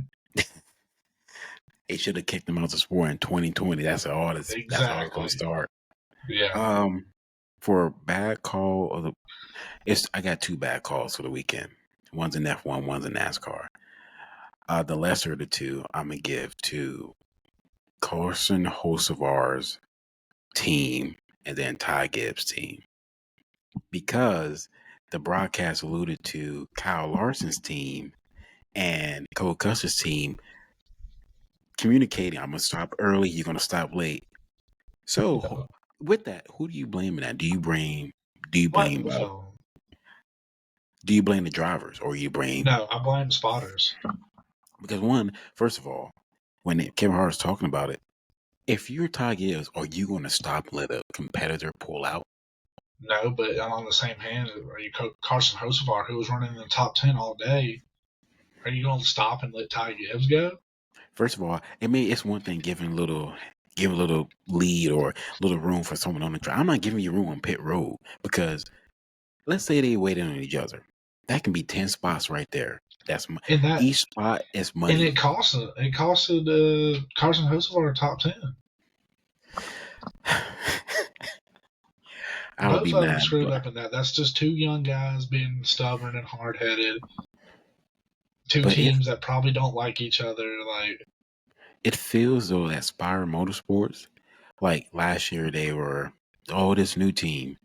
They should have kicked him out the sport in 2020. That's all. That's how it's going to Exactly. start. Yeah. For bad call of I got 2 bad calls for the weekend. One's in F1, one's in NASCAR. The lesser of the 2, I'm gonna give to Carson Hocevar's team and then Ty Gibbs' team because the broadcast alluded to Kyle Larson's team and Cole Custer's team communicating. I'm gonna stop early. You're gonna stop late. So No. with that, who do you blame in that? Do you What? blame No. do you blame the drivers or you blame No, I blame spotters. because one, first of all, when Kevin Hart was talking about it, if you're Ty Gibbs, are you going to stop and let a competitor pull out? No, but on the same hand, are you Carson Hocevar, who was running in the top 10 all day? Are you going to stop and let Ty Gibbs go? First of all, it's one thing give a little lead or a little room for someone on the track. I'm not giving you room on pit road because let's say they waited on each other. That can be 10 spots right there. And that Each spot is and money. it costed Carson Hocevar a top 10. I would Both be of them mad, screwed but up in that. That's just two young guys being stubborn and hard headed. Two but teams that probably don't like each other. Like, it feels though that Spire Motorsports, like last year they were, oh, this new team.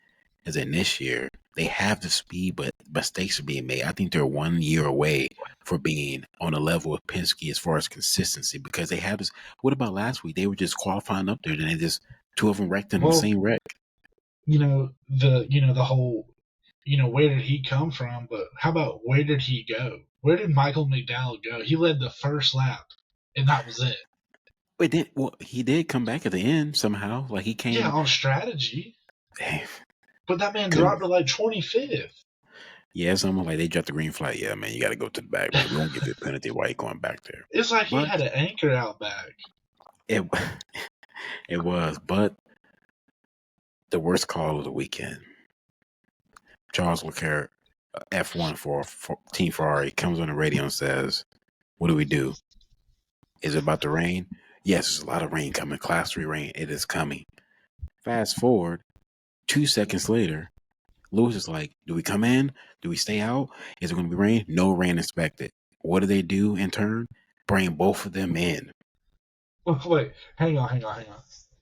As in this year, they have the speed, but mistakes are being made. I think they're 1 year away for being on a level with Penske as far as consistency because they have this. What about last week? They were just qualifying up there, and they just two of them wrecked in the well, same wreck. the whole, where did he come from? But how about where did he go? Where did Michael McDowell go? He led the first lap, and that was it. But then, well, he did come back at the end somehow. Like he Yeah, came. on strategy, but that man Couldn't. dropped to like 25th. Yeah, it's almost like they dropped the green flag. Yeah, man, you got to go to the back, man. We won't give you a penalty while you going back there. It's like he But had an anchor out back. it it was. But the worst call of the weekend. Charles Leclerc, F1 for Team Ferrari, comes on the radio and says, "What do we do? Is it about to rain? Yes, there's a lot of rain coming. Class 3 rain. It is coming." Fast forward 2 seconds later, Lewis is like, "Do we come in? Do we stay out? Is it going to be rain? No rain expected." What do they do in turn? Bring both of them in. Wait, hang on.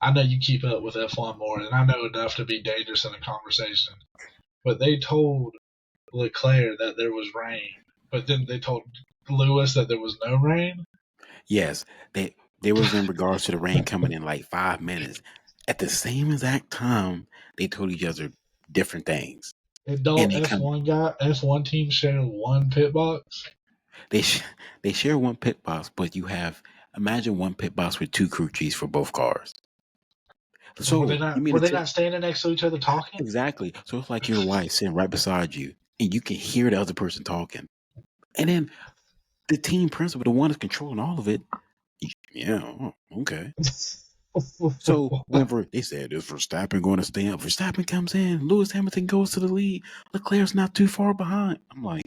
I know you keep up with F1 more, and I know enough to be dangerous in a conversation. But they told Leclerc that there was rain, but then they told Lewis that there was no rain. Yes, they was in regards to the rain coming in like 5 minutes. At the same exact time, they told each other different things. And And don't F1 team share one pit box? they sh- they share one pit box, but imagine one pit box with two crew chiefs for both cars. Were So they you not? mean Were to they tell not standing next to each other talking? exactly? So it's like your wife sitting right beside you, and you can hear the other person talking, and then the team principal, the one that's controlling all of it, yeah, okay. So whenever they said is Verstappen going to stay up, Verstappen comes in, Lewis Hamilton goes to the lead, Leclerc's not too far behind. I'm like,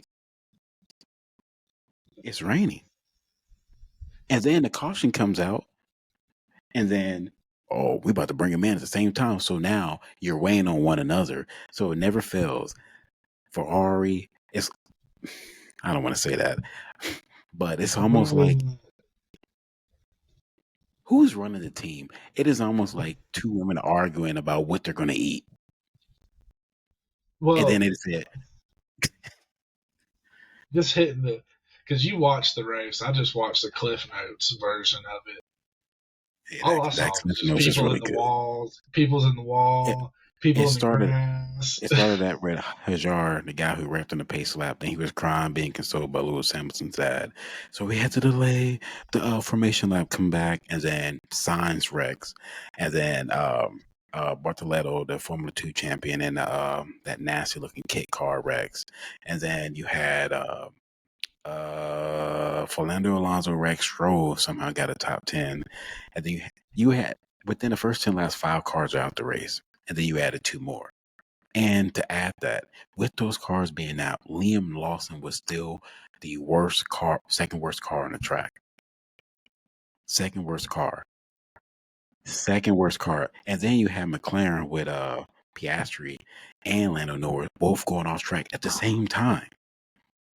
it's raining. And then the caution comes out, and then, oh, we about to bring him in at the same time. So now you're weighing on one another. So it never fails. Ferrari, I don't want to say that, but it's almost like who's running the team? It is almost like two women arguing about what they're going to eat. And then Well, it said, just hitting because you watched the race. I just watched the Cliff Notes version of it. hey, All I that saw was Cliff just Notes is people in really the good. walls, people's in the It, wall, it people in the started grass. It started at Red Hajar, the guy who rapped in the pace lap. Then he was crying, being consoled by Lewis Hamilton's dad. So we had to delay the formation lap, come back, and then Sainz Rex, and then Bartoletto, the Formula 2 champion, and that nasty looking kit car Rex. And then you had Fernando Alonso Rex Stroll somehow got a top 10. And then you had, within the first 10 laps, 5 cars are out the race. And then you added 2 more. And to add that, with those cars being out, Liam Lawson was still the worst car, second worst car on the track. Second worst car. Second worst car. And then you have McLaren with Piastri and Lando Norris both going off track at the same time.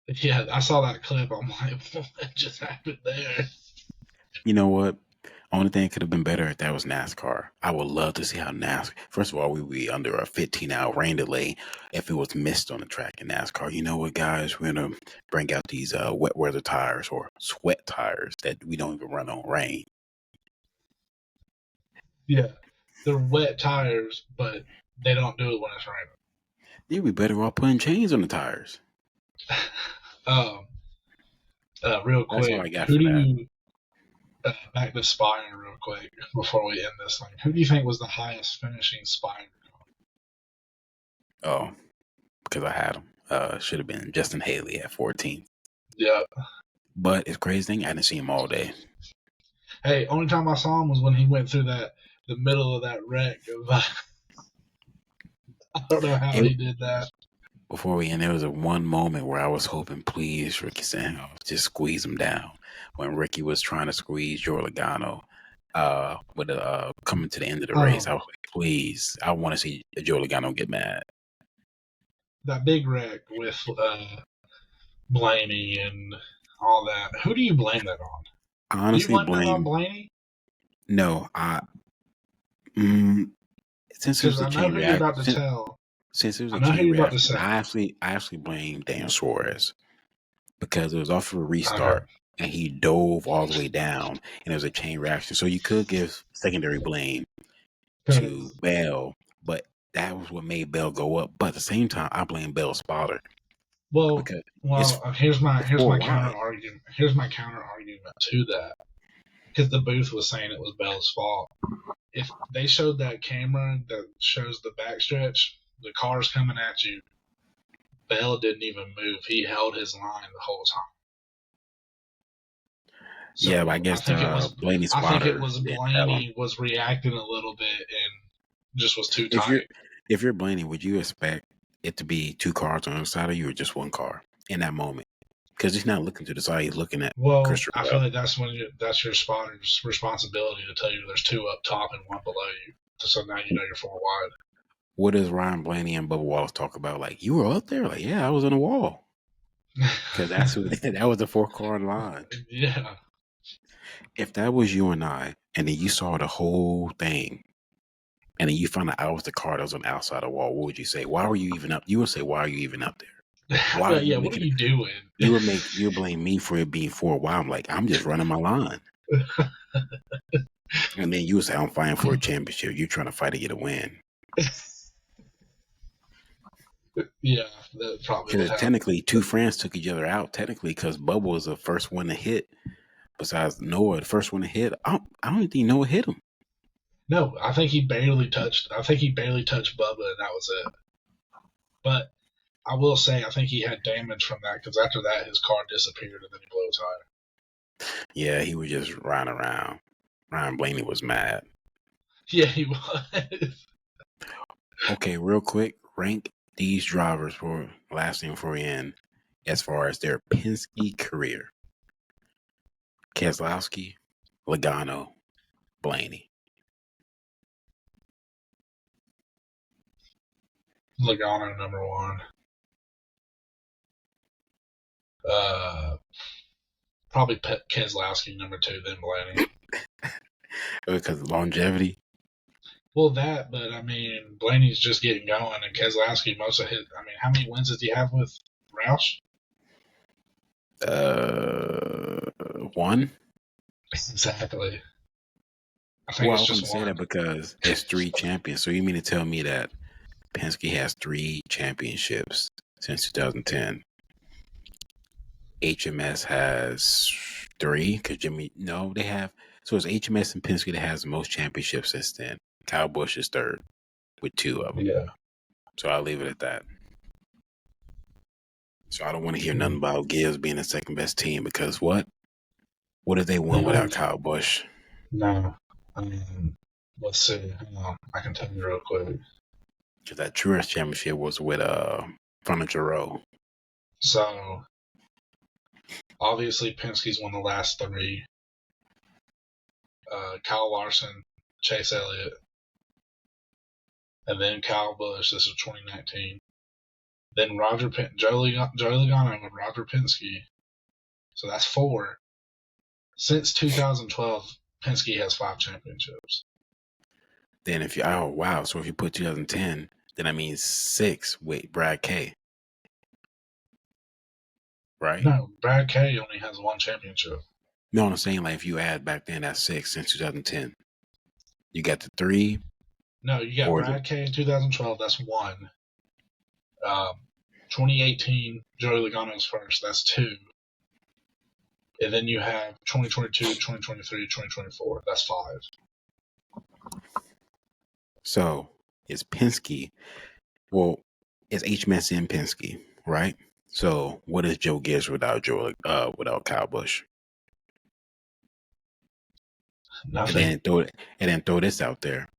Yeah, I saw that clip. I'm like, what just happened there? You know what? Only thing could have been better if that was NASCAR. I would love to see how NASCAR. First of all, we would be under a 15-hour rain delay if it was mist on the track in NASCAR. You know what, guys? We're gonna bring out these wet weather tires or sweat tires that we don't even run on rain. Yeah. They're wet tires, but they don't do it when it's raining. You'd be better off putting chains on the tires. Um, Real That's all quick, I got who for do that. you back to Spiner real quick before we end this thing? Who do you think was the highest finishing Spiner? Oh, because I had him. Should have been Justin Haley at 14. Yeah. But it's crazy thing, I didn't see him all day. Hey, only time I saw him was when he went through the middle of that wreck. I don't know how he did that. Before we end, there was one moment where I was hoping, please, Ricky Stenhouse, just squeeze him down. When Ricky was trying to squeeze Joe Logano, with coming to the end of the race, I was like, please, I want to see Joe Logano get mad. That big wreck with Blaney and all that. Who do you blame that on? I honestly do you blame that on Blaney? No, since it was a chain reaction. Since it was a chain reaction, I actually blame Daniel Suarez because it was off of a restart and he dove all the way down and it was a chain reaction. So you could give secondary blame to Bell, but that was what made Bell go up. But at the same time, I blame Bell's spotter. Well, here's my counter argument. Here's my counter argument to that, because the booth was saying it was Bell's fault. If they showed that camera that shows the backstretch, the car's coming at you, Bell didn't even move. He held his line the whole time. So yeah, but I guess Blaney's spotter. I think it was Blaney was reacting a little bit and just was too tight. If you're Blaney, would you expect it to be two cars on the side of you or just one car in that moment? Because he's not looking to the side; he's looking at. I feel like that's your spotter's responsibility to tell you there's two up top and one below you, so now you know you're four wide. What does Ryan Blaney and Bubba Wallace talk about? Like, you were up there? Like, yeah, I was on the wall. Because that was the 4-car line. Yeah. If that was you and I, and then you saw the whole thing, and then you found out I was the car that was on the outside of the wall, what would you say? Why were you even up? You would say, why are you even up there? Why what are you doing? You blame me for it being 4 wide. I'm like, I'm just running my line. And then you would say, I'm fighting for a championship. You're trying to fight to get a win. Yeah, that probably. Because technically, two friends took each other out. Technically, because Bubba was the first one to hit. Besides Noah, the first one to hit. I don't even think Noah hit him. No, I think he barely touched. Bubba, and that was it. But I will say, I think he had damage from that because after that, his car disappeared and then he blew a tire. Yeah, he was just riding around. Ryan Blaney was mad. Yeah, he was. Okay, real quick, rank these drivers for last thing before we end as far as their Penske career. Keselowski, Logano, Blaney. Logano number 1. Probably Keselowski number 2, then Blaney. Because of longevity. Well, that, but I mean, Blaney's just getting going, and Keselowski, most of his. I mean, how many wins does he have with Roush? 1. Exactly. I was going to say that because it's 3 champions. So you mean to tell me that Penske has 3 championships since 2010? HMS has 3 because they have. So it's HMS and Penske that has the most championships since then. Kyle Busch is 3rd with 2 of them. Yeah. So I'll leave it at that. So I don't want to hear nothing about Gibbs being the second best team because what? What did they win without Kyle Busch? No. I mean, let's see. I can tell you real quick. Because that Truex championship was with Furniture Row. So obviously Penske's won the last 3. Kyle Larson, Chase Elliott, and then Kyle Busch. This is 2019. Then Joe Logano and Roger Penske. So that's 4. Since 2012, Penske has 5 championships. Then so if you put 2010, then that means 6 with Brad K. Right? No, Brad K only has 1 championship. No, I'm saying like if you add back then, that's 6 since 2010. You got the 3 No, you got Or is it? Brad K in 2012. That's one. 2018, Joey Logano's first. That's two. And then you have 2022, 2023, 2024. That's five. So it's Penske. Well, it's HMSN Penske, right? So what is Joe Gibbs without Kyle Busch? Nothing. And then throw this out there.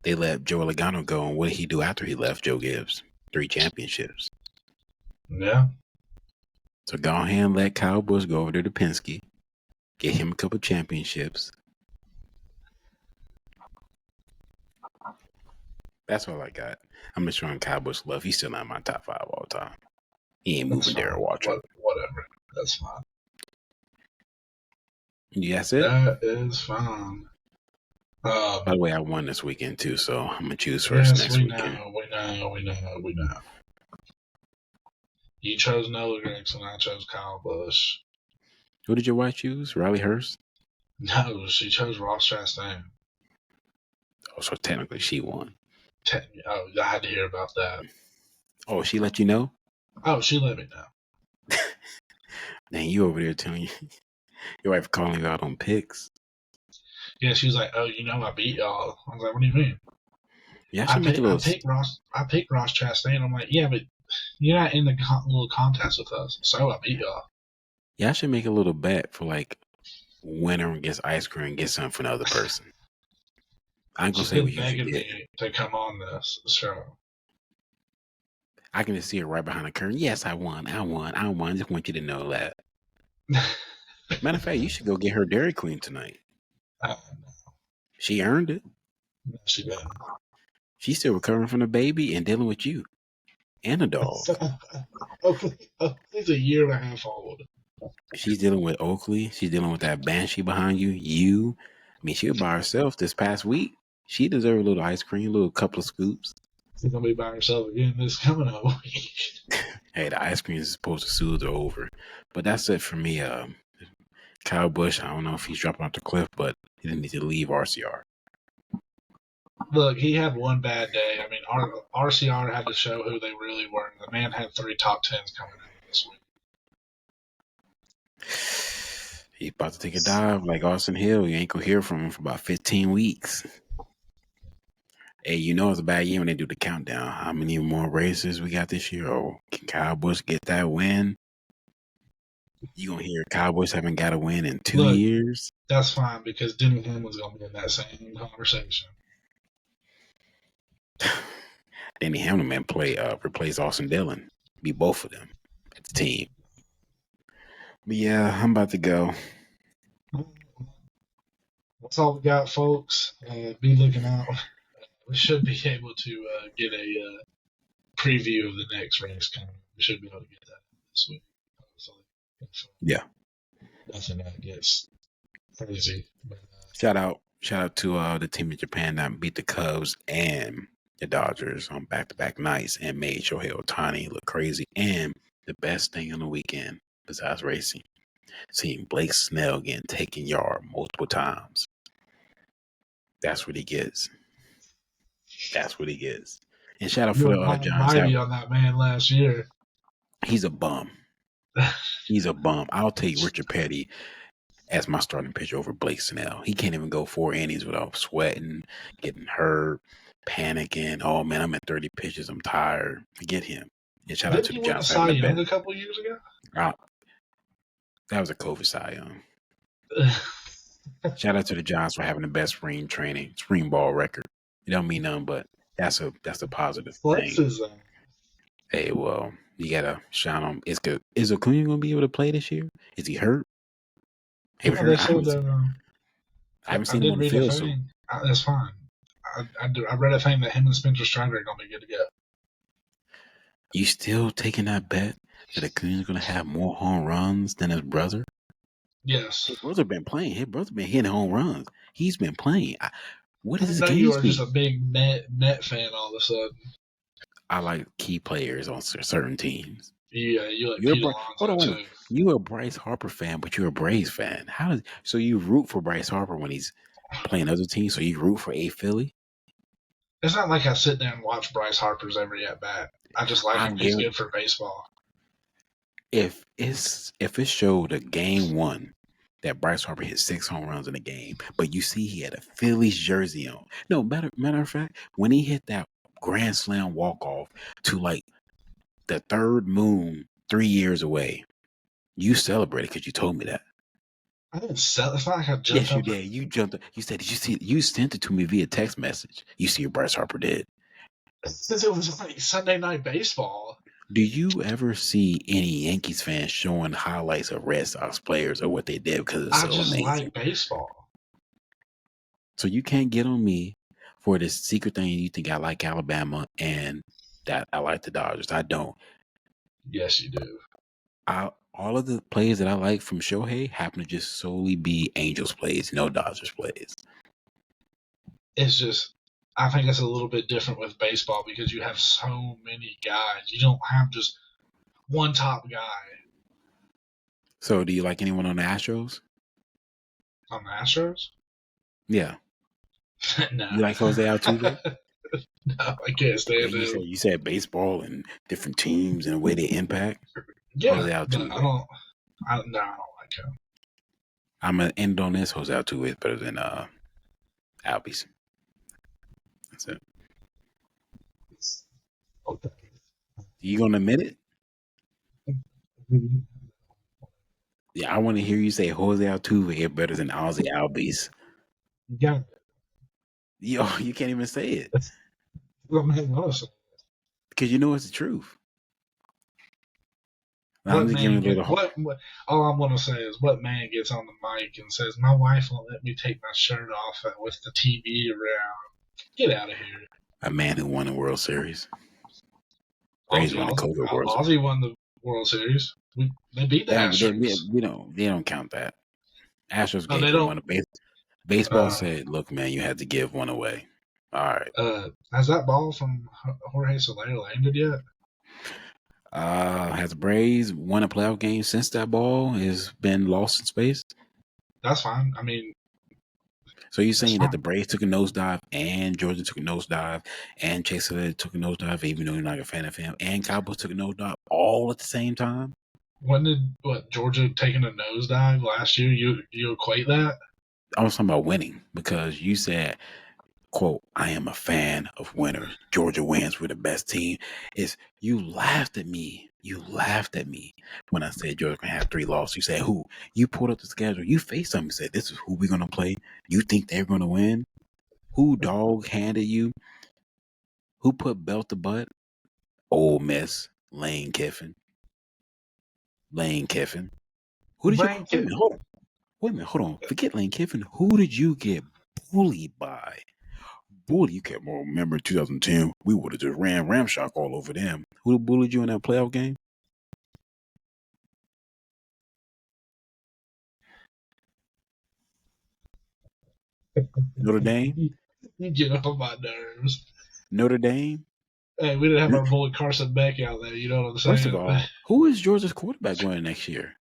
They let Joe Logano go, and what did he do after he left Joe Gibbs? 3 championships. Yeah. So go ahead and let Kyle Busch go over there to Penske, get him a couple championships. That's all I got. I'm just showing Kyle Busch love. He's still not in my top 5 all time. He ain't That's moving fine. Darrell Waltrip. Whatever. That's fine. Yeah, that's it. That is fine. By the way, I won this weekend too, so I'm gonna choose first Yes, next weekend. we know. You chose Noah Gragson, I chose Kyle Busch. Who did your wife choose? Riley Hurst? No, she chose Ross Chastain. Oh, so technically she won. Oh, I had to hear about that. Oh, she let you know? Oh, she let me know. Dang, you over there telling your wife calling you out on picks. Yeah, she was like, "Oh, I beat y'all." I was like, "What do you mean?" Yeah, I should make a little. I picked Ross Chastain. I'm like, "Yeah, but you're not in the little contest with us, so I beat y'all." Yeah, I should make a little bet for like winner gets ice cream and get something for the other person. I ain't gonna She's say been what you should begging get. me to come on this show. I can just see her right behind the curtain. Yes, I won. I just want you to know that. Matter of fact, you should go get her Dairy Queen tonight. No, She earned it. she didn't. She's still recovering from the baby and dealing with you and a dog. Oakley's a year and a half old. She's dealing with Oakley. She's dealing with that banshee behind you. I mean, she was by herself this past week. She deserved a little ice cream, a little couple of scoops. She's gonna be by herself again this coming up week. Hey, the ice cream is supposed to soothe her over. But that's it for me. Kyle Busch, I don't know if he's dropping off the cliff, but he didn't need to leave RCR. Look, he had one bad day. I mean, RCR had to show who they really were. The man had 3 top 10s coming out this week. He's about to take a dive like Austin Hill. You ain't gonna hear from him for about 15 weeks. Hey, it's a bad year when they do the countdown. How many more races we got this year? Oh, can Kyle Busch get that win? You gonna hear Kyle Busch haven't got a win in 2 years? That's fine because Denny Hamlin's gonna be in that same conversation. Denny Hamlin man replace Austin Dillon. Be both of them at the team. But yeah, I'm about to go. That's all we got, folks. Be looking out. We should be able to get a preview of the next race coming. We should be able to get that this week. Yeah. Nothing that gets crazy. But, shout out to the team in Japan that beat the Cubs and the Dodgers on back-to-back nights and made Shohei Ohtani look crazy. And the best thing on the weekend, besides racing, seeing Blake Snell getting taken yard multiple times. That's what he gets. And shout out for the Giants. Mighty on that man last year. He's a bum. I'll take Richard Petty as my starting pitcher over Blake Snell. He can't even go 4 innings without sweating, getting hurt, panicking. Oh man, I'm at 30 pitches. I'm tired. Forget him. And shout out to the Giants. Cy Young a couple years ago. That was a COVID Cy Young. Shout out to the Giants for having the best spring ball record. It don't mean nothing, but that's a positive thing. Hey, well, you gotta shine on. Is Acuna gonna be able to play this year? Is he hurt? I haven't seen him on the field. So that's fine. I read a thing that him and Spencer Strider are gonna be good to go. You still taking that bet that Acuna's gonna have more home runs than his brother? Yes. His brother been playing. His brother been hitting home runs. He's been playing. What is his game? You are just a big Met fan all of a sudden. I like key players on certain teams. Yeah, you like Pete Alonso too. You're a Bryce Harper fan, but you're a Braves fan. So you root for Bryce Harper when he's playing other teams? So you root for a Philly? It's not like I sit down and watch Bryce Harper's every at bat. I just like I him. He's guarantee good for baseball. if it showed a game one that Bryce Harper hit 6 home runs in a game, but you see he had a Phillies jersey on. No, matter of fact, when he hit that grand slam walk off to like the third moon 3 years away, you celebrated because you told me that. I didn't sell. It's not like I jumped Yes, you up. did. You jumped. You said, "Did you see?" You sent it to me via text message. You see what Bryce Harper did. Since it was like Sunday Night Baseball. Do you ever see any Yankees fans showing highlights of Red Sox players or what they did because it's I so just amazing? like baseball. So you can't get on me for this secret thing. You think I like Alabama and that I like the Dodgers. I don't. Yes, you do. All of the plays that I like from Shohei happen to just solely be Angels plays, no Dodgers plays. It's just, I think it's a little bit different with baseball because you have so many guys. You don't have just one top guy. So do you like anyone on the Astros? On the Astros? Yeah. No. You like Jose Altuve? No, I can't stand him. You said baseball and different teams and the way they impact. Yeah, Jose but Altuve. I don't like him. I'm gonna end on this. Jose Altuve is better than Albies. That's it. Okay. You gonna admit it? Yeah, I want to hear you say Jose Altuve is better than Ozzy Albies. Yeah. Yo, you can't even say it What man honestly? because you know it's the truth. Now, I'm What just giving man you a get little. what all I'm gonna say is what man gets on the mic and says, my wife won't let me take my shirt off with the TV around. Get out of here. A man who won the World Series. Braves won the COVID World Series. Ozzy won the World Series. They beat the Astros. They don't count that. Astros No, they gave one don't. a base. Baseball said, "Look, man, you had to give one away." All right. Has that ball from Jorge Soler landed yet? Has Braves won a playoff game since that ball has been lost in space? That's fine. I mean, so you're saying that the Braves took a nosedive and Georgia took a nosedive and Chase Elliott took a nosedive, even though you're not a fan of him, and Cowboys took a nosedive all at the same time? When did Georgia taking a nosedive last year? You equate that? I was talking about winning because you said, quote, I am a fan of winners. Georgia wins. We're the best team. You laughed at me. You laughed at me when I said Georgia can have 3 losses. You said who? You pulled up the schedule. You faced them and said, this is who we're going to play. You think they're going to win? Who dog handed you? Who put belt to butt? Ole Miss. Lane Kiffin. Lane Kiffin. Who did you? Wait a minute, hold on. Forget Lane Kiffin. Who did you get bullied by? Bully, you can't remember 2010. We would have just ran Ramshock all over them. Who bullied you in that playoff game? Notre Dame? You get on my nerves. Notre Dame? Hey, we didn't have our boy Carson Beck out there. You know what I'm saying? First of all, who is Georgia's quarterback going next year?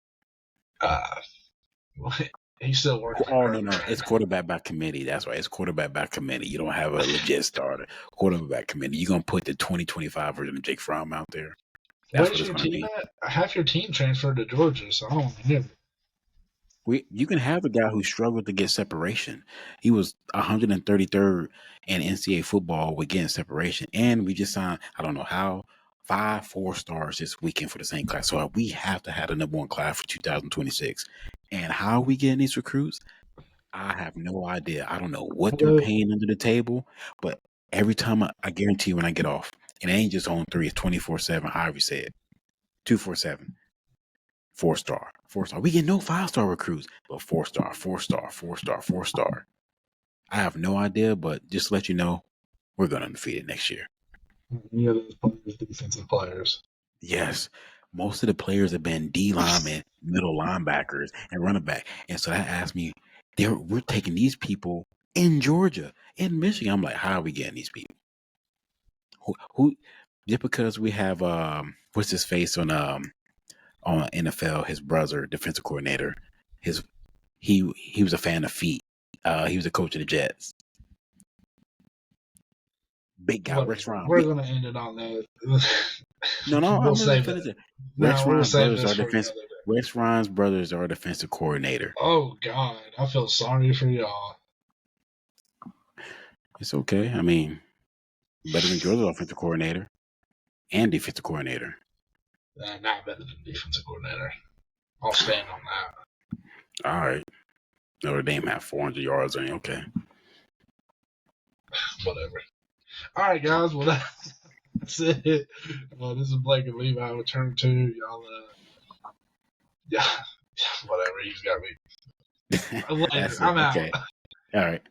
He's still working. Oh, no. It's quarterback by committee. That's right. It's quarterback by committee. You don't have a legit starter. Quarterback committee. You're going to put the 2025 version of Jake Fromm out there. That's where's your team at? Half your team transferred to Georgia, so I don't know. You can have a guy who struggled to get separation. He was 133rd in NCAA football with getting separation. And we just signed, I don't know how, 5 4-stars this weekend for the same class. So we have to have the number 1 class for 2026. And how are we getting these recruits? I have no idea. I don't know what they're paying under the table. But every time I guarantee when I get off, and it ain't just on 3, it's 24/7, however you say it, 247. 4-star. We get no 5-star recruits, but 4-star, 4-star, 4-star, 4-star. I have no idea, but just to let you know, we're going to undefeat it next year. Any of those players, defensive players? Yes. Most of the players have been D linemen, middle linebackers, and running back. And so that asked me, we're taking these people in Georgia, in Michigan. I'm like, how are we getting these people? Who just because we have what's his face on NFL, his brother, defensive coordinator, he was a fan of feet. He was a coach of the Jets. Big guy, Rex Whatever. Ryan. We're gonna end it on that. No, We'll I'm really save it. finished. Rex No, we'll Ryan's save brothers this are for defense. another day. Rex Ryan's brothers are defensive coordinator. Oh God, I feel sorry for y'all. It's okay. I mean, better than Georgia's offensive coordinator and defensive coordinator. Not better than defensive coordinator. I'll stand on that. All right. Notre Dame had 400 yards on you. Okay. Whatever. All right, guys. Well, that's it. This is Blake and Levi. Return to y'all. Yeah, whatever. He's got me. Later. I'm out. Okay. All right.